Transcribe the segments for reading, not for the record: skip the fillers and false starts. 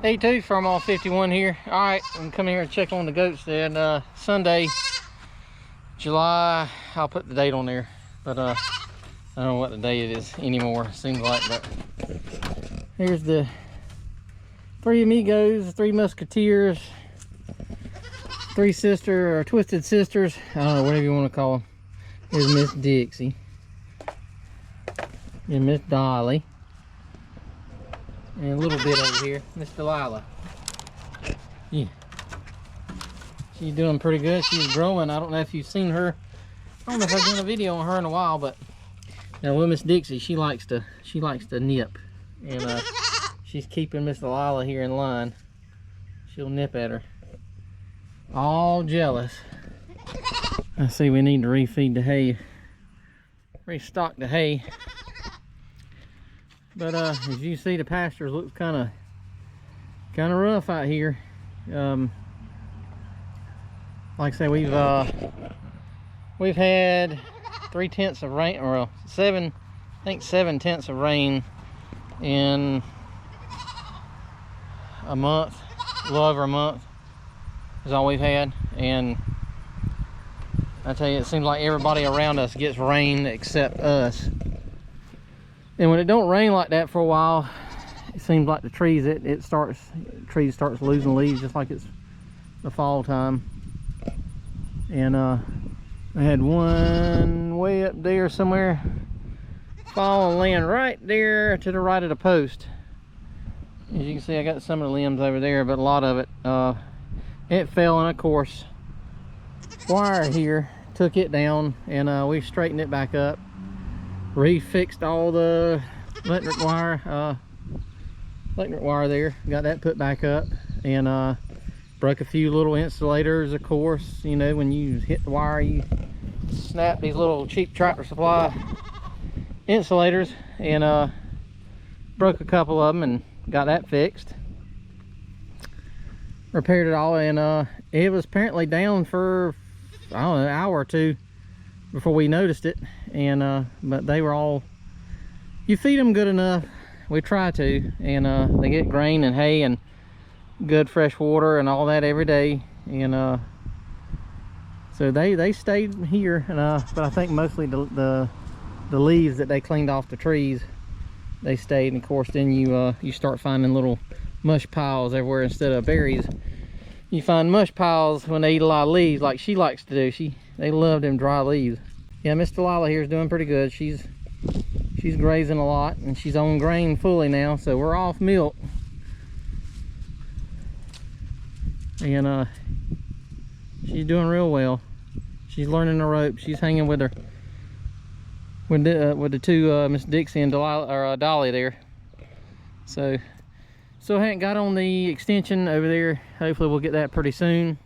Hey, too, from all 51 here. All right, I'm coming here and check on the goats then. Sunday, July, I'll put the date on there, but I don't know what the day it is anymore, seems like. But here's the three amigos, three musketeers, three sister or twisted sisters, I don't know, whatever you want to call them. Here's Miss Dixie and Miss Dolly. And a little bit over here, Miss Delilah. Yeah. She's doing pretty good. She's growing. I don't know if you've seen her. I don't know if I've done a video on her in a while, but now with Miss Dixie, she likes to nip. And she's keeping Miss Delilah here in line. She'll nip at her. All jealous. I see we need to refeed the hay. Restock the hay. But as you see, the pastures looks kind of rough out here. Like I say, we've had 3/10 of rain, or I think 7/10 of rain in a month, a little over a month is all we've had. And I tell you, it seems like everybody around us gets rain except us. And when it don't rain like that for a while, it seems like the trees, trees starts losing leaves just like it's the fall time. And I had one way up there somewhere fall and land right there to the right of the post. As you can see, I got some of the limbs over there, but a lot of it fell, and of course wire here took it down, and we straightened it back up. Refixed all the electric wire there, got that put back up, and broke a few little insulators. Of course, you know, when you hit the wire, you snap these little cheap Tractor Supply insulators, and broke a couple of them and got that fixed. Repaired it all, and it was apparently down for, I don't know, an hour or two before we noticed it. And but they were all, you feed them good enough, we try to, and they get grain and hay and good fresh water and all that every day. And so they stayed here, and but I think mostly the leaves that they cleaned off the trees, they stayed. And of course then you start finding little mush piles everywhere instead of berries. You find mush piles when they eat a lot of leaves, like she likes to do. They love them dry leaves. Yeah, Miss Delilah here is doing pretty good. She's grazing a lot, and she's on grain fully now, so we're off milk. And she's doing real well. She's learning the ropes. She's hanging with the two Miss Dixie and Delilah, or Dolly there. So still haven't got on the extension over there. Hopefully we'll get that pretty soon.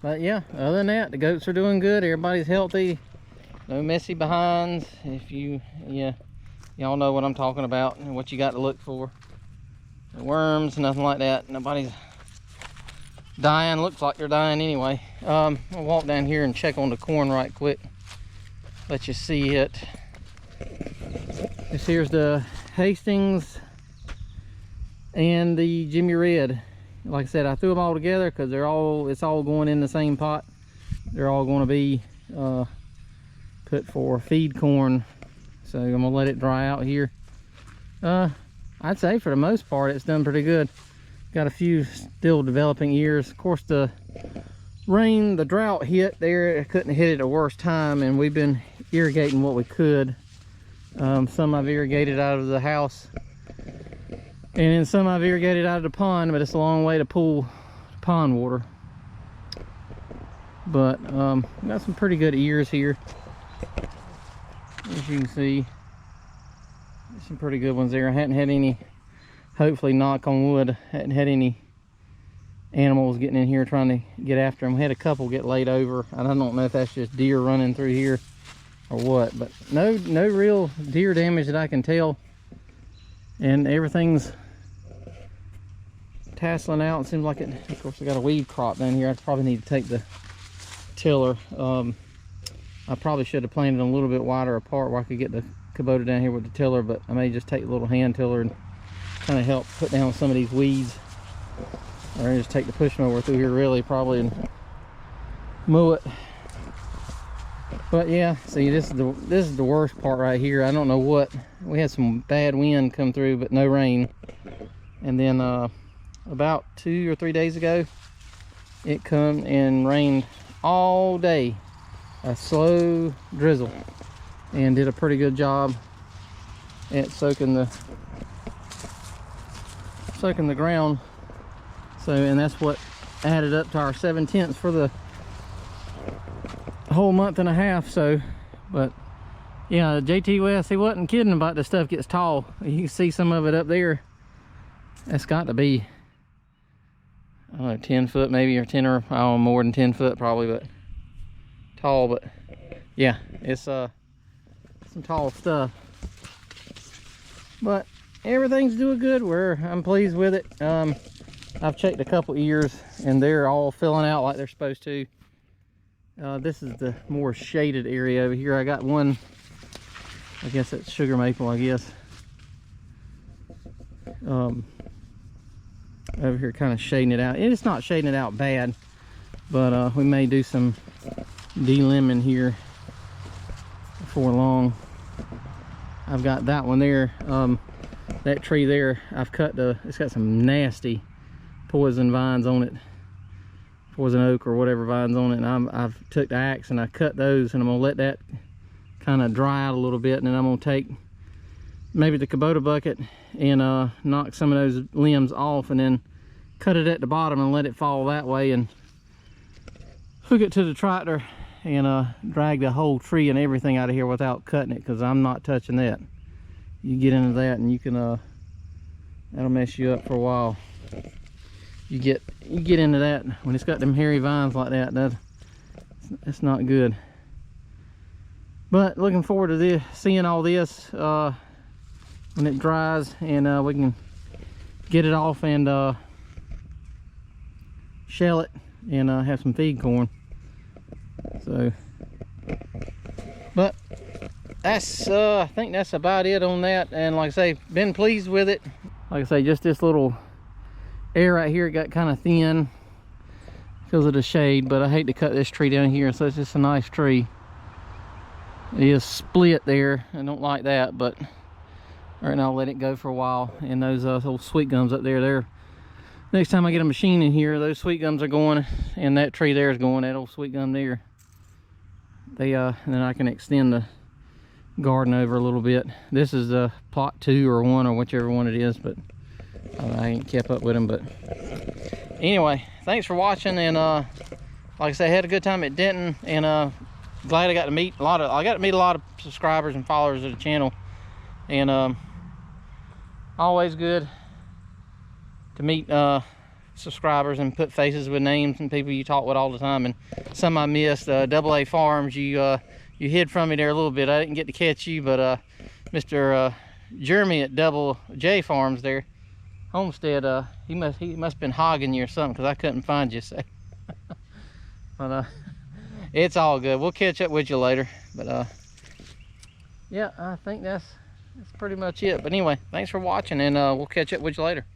But yeah, other than that, the goats are doing good. Everybody's healthy. No messy behinds. Y'all know what I'm talking about and what you got to look for. No worms, nothing like that. Nobody's dying. Looks like they're dying anyway. I'll walk down here and check on the corn right quick. Let you see it. This here's the Hastings and the Jimmy Red. Like I said, I threw them all together because it's all going in the same pot. They're all going to be put for feed corn. So I'm gonna let it dry out here. I'd say for the most part it's done pretty good. Got a few still developing ears. Of course, the rain, the drought hit there. It couldn't hit it at a worse time, and we've been irrigating what we could. Some I've irrigated out of the house, and then some I've irrigated out of the pond, but it's a long way to pull pond water. But got some pretty good ears here. As you can see, some pretty good ones there. I hadn't had any, hopefully knock on wood, hadn't had any animals getting in here trying to get after them. Had a couple get laid over. I don't know if that's just deer running through here or what, but no real deer damage that I can tell. And everything's tasseling out. It seems like it. Of course, I got a weed crop down here. I probably need to take the tiller. I probably should have planted them a little bit wider apart where I could get the Kubota down here with the tiller, but I may just take a little hand tiller and kind of help put down some of these weeds. Or just take the push mower through here really probably and mow it. But yeah, see, this is the worst part right here. I don't know what, we had some bad wind come through but no rain. And then about 2 or 3 days ago, it come and rained all day, a slow drizzle, and did a pretty good job at soaking the ground. So, and that's what added up to our 7/10 for the whole month and a half. So, but yeah, JT West, he wasn't kidding about this stuff gets tall. You can see some of it up there. That's got to be, I don't know, 10 foot maybe, or 10, or I don't know, more than 10 foot probably, but tall. But yeah, it's some tall stuff. But everything's doing good. I'm pleased with it. I've checked a couple ears and they're all filling out like they're supposed to. This is the more shaded area over here. I got one, I guess that's sugar maple, I guess. Over here kind of shading it out. It's not shading it out bad, but we may do some de-lemon here before long. I've got that one there. That tree there, I've cut it's got some nasty poison vines on it, poison oak or whatever vines on it, and I've took the axe and I cut those, and I'm gonna let that kind of dry out a little bit, and then I'm gonna take maybe the Kubota bucket and knock some of those limbs off, and then cut it at the bottom and let it fall that way, and hook it to the tractor and drag the whole tree and everything out of here without cutting it, because I'm not touching that. You get into that and you can that'll mess you up for a while. You get into that when it's got them hairy vines like that. That's not good. But looking forward to this, seeing all this when it dries, and we can get it off and shell it and have some feed corn. So, but that's I think that's about it on that. And like I say, been pleased with it. Like I say, just this little air right here got kind of thin because of the shade, but I hate to cut this tree down here, so it's just a nice tree. It is split there. I don't like that, but right now I'll let it go for a while. And those old sweet gums up there, next time I get a machine in here, those sweet gums are going, and that tree there is going, that old sweet gum there. And then I can extend the garden over a little bit. This is plot 2 or 1 or whichever one it is, but I ain't kept up with them. But anyway, thanks for watching, and like I said, I had a good time at Denton, and glad I got to meet a lot of subscribers and followers of the channel, and always good to meet subscribers and put faces with names and people you talk with all the time. And some I missed. AA Farms, you hid from me there a little bit. I didn't get to catch you, but Mr. Jeremy at Double J Farms there, Homestead, he must been hogging you or something, because I couldn't find you. So but it's all good. We'll catch up with you later. But yeah, I think that's pretty much it. But anyway, thanks for watching, and we'll catch up with you later.